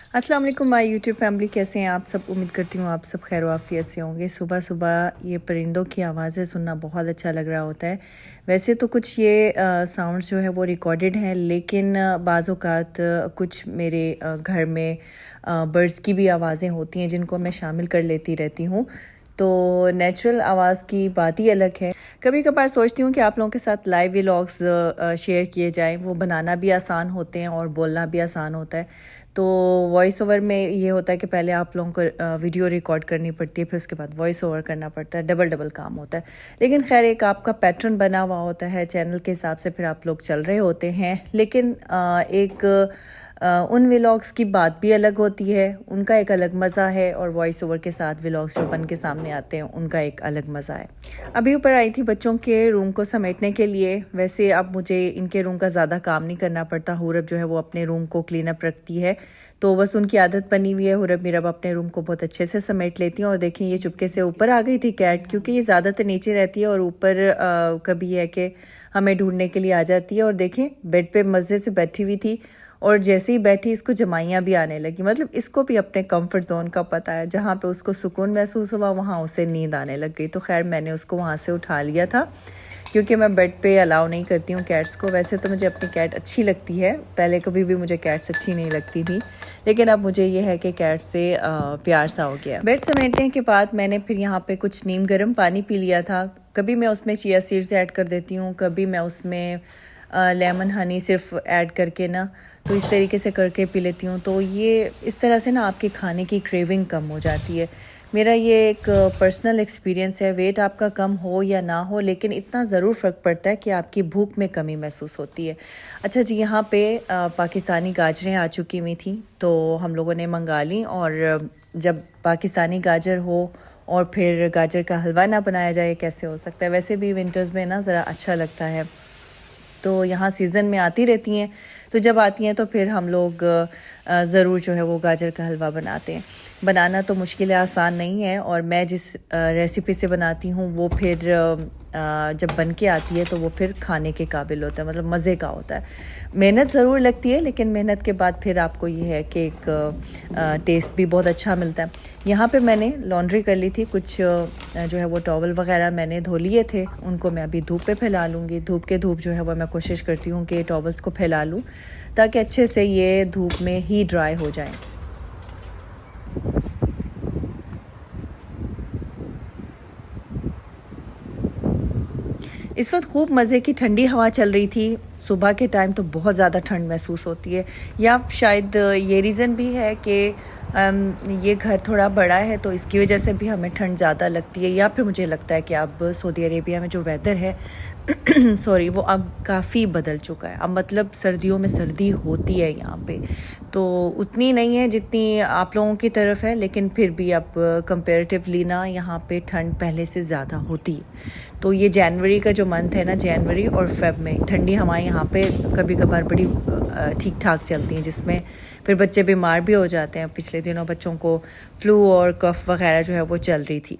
अस्सलाम वालेकुम my YouTube family, कैसे हैं आप सब। उम्मीद करती हूँ आप सब खैर आफियत से होंगे। सुबह सुबह ये परिंदों की आवाज़ें सुनना बहुत अच्छा लग रहा होता है। वैसे तो कुछ ये साउंड्स जो है वो रिकॉर्डेड हैं, लेकिन बाज़ औक़ात कुछ मेरे घर में बर्ड्स की भी आवाज़ें होती हैं जिनको मैं शामिल कर लेती रहती हूँ। तो नेचुरल आवाज़ की बात ही अलग है। कभी कभार सोचती हूँ कि आप लोगों के साथ लाइव व्लॉग्स शेयर किए जाएं। वो बनाना भी आसान होते हैं और बोलना भी आसान होता है। तो वॉइस ओवर में ये होता है कि पहले आप लोगों को वीडियो रिकॉर्ड करनी पड़ती है, फिर उसके बाद वॉइस ओवर करना पड़ता है। डबल डबल काम होता है। लेकिन खैर एक आपका पैटर्न बना हुआ होता है चैनल के हिसाब से, फिर आप लोग चल रहे होते हैं। लेकिन उन व्लॉग्स की बात भी अलग होती है, उनका एक अलग मज़ा है, और वॉइस ओवर के साथ व्लॉग्स जो बन के सामने आते हैं उनका एक अलग मज़ा है। अभी ऊपर आई थी बच्चों के रूम को समेटने के लिए। वैसे अब मुझे इनके रूम का ज़्यादा काम नहीं करना पड़ता। हुरब जो है वो अपने रूम को क्लीन अप रखती है, तो बस उनकी आदत बनी हुई है। हुरब मीरब अपने रूम को बहुत अच्छे से समेट लेती हैं। और देखें ये चुपके से ऊपर आ गई थी कैट, क्योंकि ये ज़्यादातर नीचे रहती है और ऊपर कभी है कि हमें ढूंढने के लिए आ जाती है। और देखें बेड पे मज़े से बैठी हुई थी, और जैसे ही बैठी इसको जमाइयाँ भी आने लगी। मतलब इसको भी अपने कंफर्ट जोन का पता है, जहाँ पे उसको सुकून महसूस हुआ वहाँ उसे नींद आने लग गई। तो खैर मैंने उसको वहाँ से उठा लिया था, क्योंकि मैं बेड पे अलाउ नहीं करती हूँ कैट्स को। वैसे तो मुझे अपनी कैट अच्छी लगती है, पहले कभी भी मुझे कैट्स अच्छी नहीं लगती थी, लेकिन अब मुझे ये है कि कैट से प्यार सा हो गया। बेड समेटने के बाद मैंने फिर यहाँ पे कुछ नीम गर्म पानी पी लिया था। कभी मैं उसमें चिया सीड्स ऐड कर देती हूँ, कभी मैं उसमें लेमन हनी सिर्फ ऐड करके ना, तो इस तरीके से करके पी लेती हूँ। तो ये इस तरह से ना आपके खाने की क्रेविंग कम हो जाती है। मेरा ये एक पर्सनल एक्सपीरियंस है। वेट आपका कम हो या ना हो, लेकिन इतना ज़रूर फ़र्क पड़ता है कि आपकी भूख में कमी महसूस होती है। अच्छा जी, यहाँ पे पाकिस्तानी गाजरें आ चुकी हुई थी, तो हम लोगों ने मंगा ली। और जब पाकिस्तानी गाजर हो और फिर गाजर का हलवा ना बनाया जाए, कैसे हो सकता है। वैसे भी विंटर्स में ना ज़रा अच्छा लगता है, तो यहाँ सीज़न में आती रहती हैं। तो जब आती हैं तो फिर हम लोग ज़रूर जो है वो गाजर का हलवा बनाते हैं। बनाना तो मुश्किल है, आसान नहीं है। और मैं जिस रेसिपी से बनाती हूँ वो फिर जब बन के आती है तो वो फिर खाने के काबिल होता है, मतलब मज़े का होता है। मेहनत ज़रूर लगती है, लेकिन मेहनत के बाद फिर आपको ये है कि एक टेस्ट भी बहुत अच्छा मिलता है। यहाँ पे मैंने लॉन्ड्री कर ली थी, कुछ जो है वो टॉवल वगैरह मैंने धो लिए थे, उनको मैं अभी धूप पे फैला लूँगी। धूप जो है वो मैं कोशिश करती हूँ कि टॉवल्स को फैला लूँ, ताकि अच्छे से ये धूप में ही ड्राई हो जाएं। इस वक्त खूब मज़े की ठंडी हवा चल रही थी। सुबह के टाइम तो बहुत ज़्यादा ठंड महसूस होती है, या शायद ये रीज़न भी है कि ये घर थोड़ा बड़ा है, तो इसकी वजह से भी हमें ठंड ज़्यादा लगती है। या फिर मुझे लगता है कि अब सऊदी अरेबिया में जो वेदर है सॉरी, वो अब काफ़ी बदल चुका है। अब मतलब सर्दियों में सर्दी होती है यहाँ पे, तो उतनी नहीं है जितनी आप लोगों की तरफ है, लेकिन फिर भी अब कंपैरेटिवली ना यहाँ पे ठंड पहले से ज़्यादा होती है। तो ये जनवरी का जो मंथ है ना, जनवरी और फेब में ठंडी हवाएं यहाँ पे कभी कभार बड़ी ठीक ठाक चलती हैं, जिसमें फिर बच्चे बीमार भी हो जाते हैं। पिछले दिनों बच्चों को फ्लू और कफ वगैरह जो है वो चल रही थी।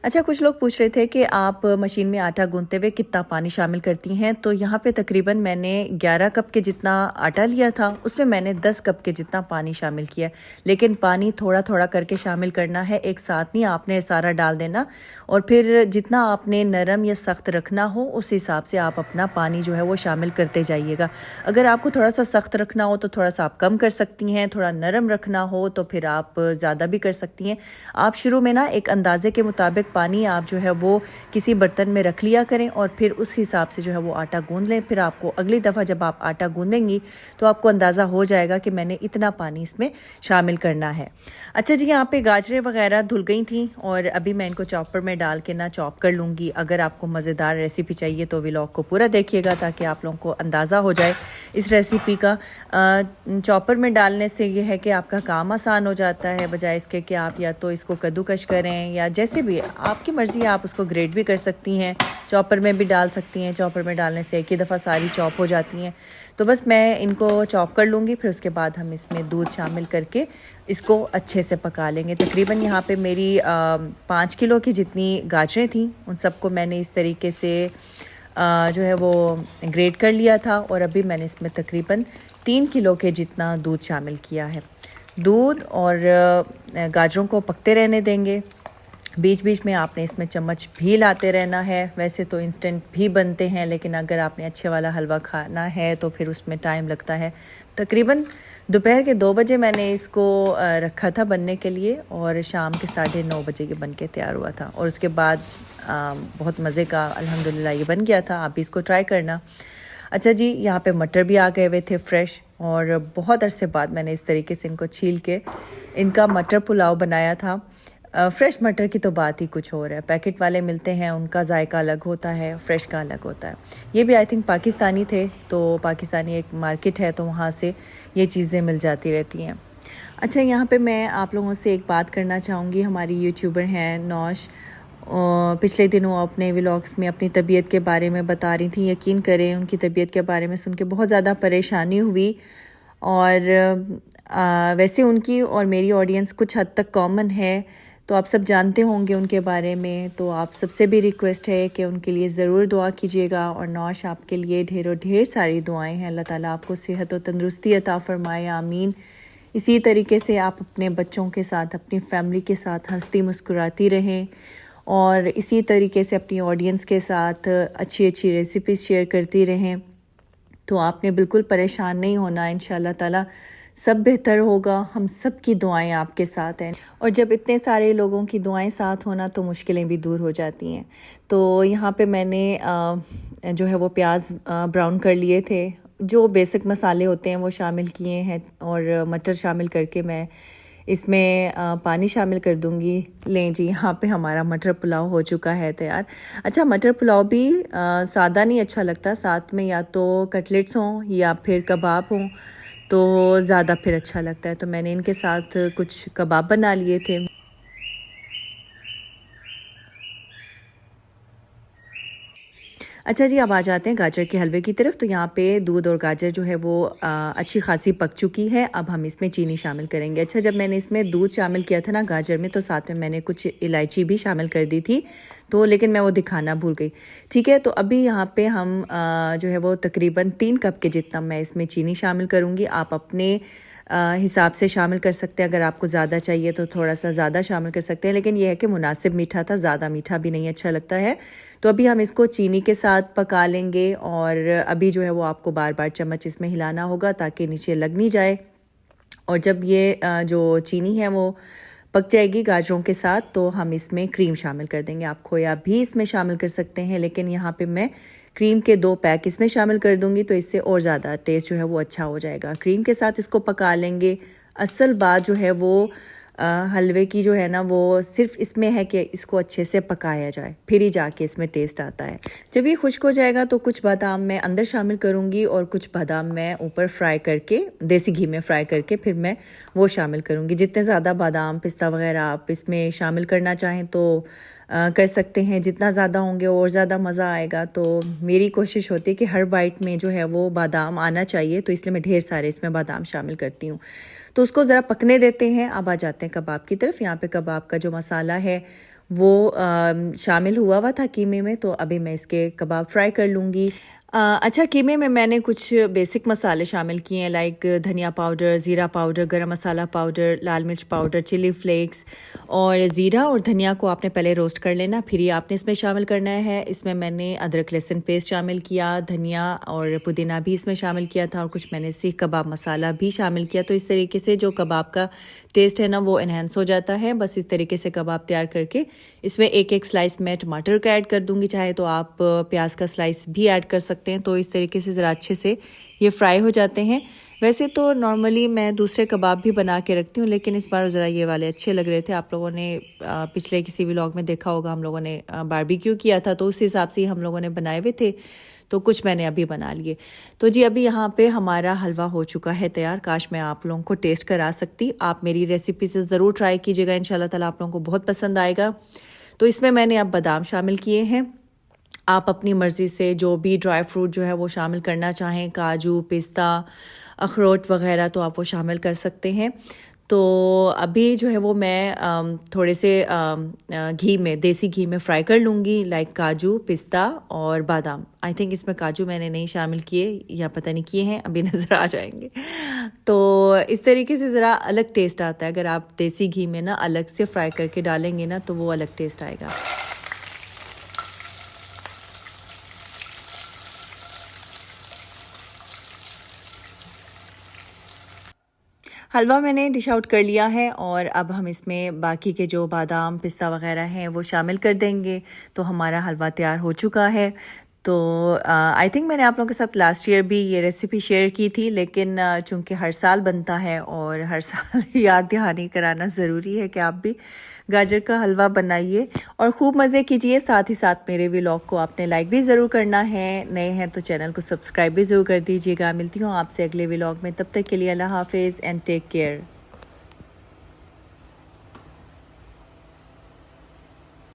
अच्छा, कुछ लोग पूछ रहे थे कि आप मशीन में आटा गूंथते हुए कितना पानी शामिल करती हैं। तो यहाँ पे तकरीबन मैंने 11 कप के जितना आटा लिया था, उसमें मैंने 10 कप के जितना पानी शामिल किया। लेकिन पानी थोड़ा थोड़ा करके शामिल करना है, एक साथ नहीं आपने सारा डाल देना। और फिर जितना आपने नरम या सख्त रखना हो उस हिसाब से आप अपना पानी जो है वो शामिल करते जाइएगा। अगर आपको थोड़ा सा सख्त रखना हो तो थोड़ा सा आप कम कर सकती हैं, थोड़ा नरम रखना हो तो फिर आप ज़्यादा भी कर सकती हैं। आप शुरू में ना एक अंदाजे के मुताबिक पानी आप जो है वो किसी बर्तन में रख लिया करें, और फिर उस हिसाब से जो है वो आटा गूंद लें। फिर आपको अगली दफ़ा जब आप आटा गूंदेंगी तो आपको अंदाज़ा हो जाएगा कि मैंने इतना पानी इसमें शामिल करना है। अच्छा जी, यहाँ पे गाजरें वगैरह धुल गई थी, और अभी मैं इनको चॉपर में डाल के ना चॉप कर लूँगी। अगर आपको मज़ेदार रेसिपी चाहिए तो व्लॉग को पूरा देखिएगा, ताकि आप लोगों को अंदाज़ा हो जाए इस रेसिपी का। चॉपर में डालने से ये है कि आपका काम आसान हो जाता है, बजाय इसके कि आप या तो इसको कद्दूकश करें, या जैसे भी आपकी मर्ज़ी है आप उसको ग्रेट भी कर सकती हैं, चॉपर में भी डाल सकती हैं। चॉपर में डालने से एक ही दफ़ा सारी चॉप हो जाती हैं। तो बस मैं इनको चॉप कर लूँगी, फिर उसके बाद हम इसमें दूध शामिल करके इसको अच्छे से पका लेंगे। तकरीबन यहाँ पे मेरी 5 किलो की जितनी गाजरें थी, उन सबको मैंने इस तरीके से जो है वो ग्रेट कर लिया था, और अभी मैंने इसमें तकरीबन 3 किलो के जितना दूध शामिल किया है। दूध और गाजरों को पकते रहने देंगे। बीच बीच में आपने इसमें चम्मच भी लाते रहना है। वैसे तो इंस्टेंट भी बनते हैं, लेकिन अगर आपने अच्छे वाला हलवा खाना है तो फिर उसमें टाइम लगता है। तकरीबन दोपहर के 2 बजे मैंने इसको रखा था बनने के लिए, और शाम के 9:30 बजे ये बन के तैयार हुआ था। और उसके बाद बहुत मज़े का अल्हम्दुलिल्लाह ये बन गया था। आप भी इसको ट्राई करना। अच्छा जी, यहाँ पे मटर भी आ गए हुए थे फ्रेश, और बहुत अरसे बाद मैंने इस तरीके से इनको छील के इनका मटर पुलाव बनाया था। फ्रेश मटर की तो बात ही कुछ और है। पैकेट वाले मिलते हैं, उनका जायका अलग होता है, फ्रेश का अलग होता है। ये भी आई थिंक पाकिस्तानी थे, तो पाकिस्तानी एक मार्केट है तो वहाँ से ये चीज़ें मिल जाती रहती हैं। अच्छा, यहाँ पे मैं आप लोगों से एक बात करना चाहूँगी। हमारी यूट्यूबर हैं नौश, पिछले दिनों अपने व्लॉग्स में अपनी तबीयत के बारे में बता रही थी। यकीन करें, उनकी तबीयत के बारे में सुन के बहुत ज़्यादा परेशानी हुई। और वैसे उनकी और मेरी ऑडियंस कुछ हद तक कॉमन है, तो आप सब जानते होंगे उनके बारे में। तो आप सबसे भी रिक्वेस्ट है कि उनके लिए ज़रूर दुआ कीजिएगा। और नौश, आपके लिए ढेर सारी दुआएं हैं। अल्लाह ताला आपको सेहत और तंदुरुस्ती अता फ़रमाए, आमीन। इसी तरीके से आप अपने बच्चों के साथ, अपनी फैमिली के साथ हंसती मुस्कुराती रहें, और इसी तरीके से अपनी ऑडियंस के साथ अच्छी अच्छी रेसिपीज़ शेयर करती रहें। तो आपने बिल्कुल परेशान नहीं होना, इंशाल्लाह ताला सब बेहतर होगा। हम सब की दुआएं आपके साथ हैं, और जब इतने सारे लोगों की दुआएं साथ होना तो मुश्किलें भी दूर हो जाती हैं। तो यहाँ पे मैंने जो है वो प्याज ब्राउन कर लिए थे। जो बेसिक मसाले होते हैं वो शामिल किए हैं, और मटर शामिल करके मैं इसमें पानी शामिल कर दूंगी। लें जी, यहाँ पे हमारा मटर पुलाव हो चुका है तैयार। अच्छा, मटर पुलाव भी सादा नहीं अच्छा लगता, साथ में या तो कटलेट्स हों या फिर कबाब हों तो ज़्यादा फिर अच्छा लगता है। तो मैंने इनके साथ कुछ कबाब बना लिए थे। अच्छा जी, अब आ जाते हैं गाजर के हलवे की तरफ। तो यहाँ पे दूध और गाजर जो है वो अच्छी खासी पक चुकी है। अब हम इसमें चीनी शामिल करेंगे। अच्छा, जब मैंने इसमें दूध शामिल किया था ना गाजर में, तो साथ में मैंने कुछ इलायची भी शामिल कर दी थी, तो लेकिन मैं वो दिखाना भूल गई। ठीक है, तो अभी यहाँ पे हम जो है वो तकरीबन 3 कप के जितना मैं इसमें चीनी शामिल करूँगी। आप अपने हिसाब से शामिल कर सकते हैं। अगर आपको ज़्यादा चाहिए तो थोड़ा सा ज़्यादा शामिल कर सकते हैं, लेकिन यह है कि मुनासिब मीठा था, ज़्यादा मीठा भी नहीं अच्छा लगता है। तो अभी हम इसको चीनी के साथ पका लेंगे, और अभी जो है वो आपको बार बार चम्मच इसमें हिलाना होगा ताकि नीचे लग नहीं जाए। और जब ये जो चीनी है वो पक जाएगी गाजरों के साथ, तो हम इसमें क्रीम शामिल कर देंगे। आप खोया भी इसमें शामिल कर सकते हैं, लेकिन यहाँ पे मैं क्रीम के 2 पैक इसमें शामिल कर दूंगी, तो इससे और ज़्यादा टेस्ट जो है वो अच्छा हो जाएगा। क्रीम के साथ इसको पका लेंगे। असल बात जो है वो हलवे की जो है ना, वो सिर्फ इसमें है कि इसको अच्छे से पकाया जाए, फिर ही जाके इसमें टेस्ट आता है। जब ये खुश्क हो जाएगा तो कुछ बादाम मैं अंदर शामिल करूँगी, और कुछ बादाम मैं ऊपर फ्राई करके, देसी घी में फ्राई करके फिर मैं वो शामिल करूँगी। जितने ज़्यादा बादाम पिस्ता वगैरह आप इसमें शामिल करना चाहें तो कर सकते हैं। जितना ज़्यादा होंगे और ज़्यादा मज़ा आएगा। तो मेरी कोशिश होती है कि हर बाइट में जो है वो बादाम आना चाहिए, तो इसलिए मैं ढेर सारे इसमें बादाम शामिल करती हूँ। तो उसको ज़रा पकने देते हैं। अब आ जाते हैं कबाब की तरफ। यहाँ पे कबाब का जो मसाला है वो शामिल हुआ था कीमे में, तो अभी मैं इसके कबाब फ्राई कर लूँगी। अच्छा, कीमे में मैंने कुछ बेसिक मसाले शामिल किए हैं, लाइक धनिया पाउडर, ज़ीरा पाउडर, गरम मसाला पाउडर, लाल मिर्च पाउडर, चिली फ्लेक्स। और ज़ीरा और धनिया को आपने पहले रोस्ट कर लेना, फिर ही आपने इसमें शामिल करना है। इसमें मैंने अदरक लहसुन पेस्ट शामिल किया, धनिया और पुदीना भी इसमें शामिल किया था, और कुछ मैंने सीख कबाब मसाला भी शामिल किया। तो इस तरीके से जो कबाब का टेस्ट है ना वो इन्हेंस हो जाता है। बस इस तरीके से कबाब तैयार करके इसमें एक एक स्लाइस मैं टमाटर का ऐड कर दूंगी, चाहे तो आप प्याज का स्लाइस भी ऐड कर सकते हैं। तो इस तरीके से ज़रा अच्छे से ये फ्राई हो जाते हैं। वैसे तो नॉर्मली मैं दूसरे कबाब भी बना के रखती हूँ, लेकिन इस बार ज़रा ये वाले अच्छे लग रहे थे। आप लोगों ने पिछले किसी व्लॉग में देखा होगा, हम लोगों ने बारबेक्यू किया था, तो उस हिसाब से हम लोगों ने बनाए हुए थे, तो कुछ मैंने अभी बना लिए। तो जी, अभी यहाँ पे हमारा हलवा हो चुका है तैयार। काश मैं आप लोगों को टेस्ट करा सकती। आप मेरी रेसिपी से ज़रूर ट्राई कीजिएगा, इंशाल्लाह ताला आप लोगों को बहुत पसंद आएगा। तो इसमें मैंने अब बादाम शामिल किए हैं। आप अपनी मर्ज़ी से जो भी ड्राई फ्रूट जो है वो शामिल करना चाहें, काजू, पिस्ता, अखरोट वगैरह, तो आप वो शामिल कर सकते हैं। तो अभी जो है वो मैं थोड़े से घी में, देसी घी में फ्राई कर लूँगी, लाइक काजू, पिस्ता और बादाम। आई थिंक इसमें काजू मैंने नहीं शामिल किए, या पता नहीं किए हैं, अभी नज़र आ जाएंगे। तो इस तरीके से ज़रा अलग टेस्ट आता है। अगर आप देसी घी में ना अलग से फ्राई करके डालेंगे ना तो वो अलग टेस्ट आएगा। हलवा मैंने डिश आउट कर लिया है और अब हम इसमें बाकी के जो बादाम, पिस्ता वगैरह हैं वो शामिल कर देंगे। तो हमारा हलवा तैयार हो चुका है। तो आई थिंक मैंने आप लोगों के साथ लास्ट ईयर भी ये रेसिपी शेयर की थी, लेकिन चूंकि हर साल बनता है और हर साल याद दहानी कराना ज़रूरी है कि आप भी गाजर का हलवा बनाइए और ख़ूब मज़े कीजिए। साथ ही साथ मेरे व्लॉग को आपने लाइक भी ज़रूर करना है, नए हैं तो चैनल को सब्सक्राइब भी ज़रूर कर दीजिएगा। मिलती हूँ आपसे अगले व्लॉग में, तब तक के लिए अल्लाह हाफिज़ एंड टेक केयर।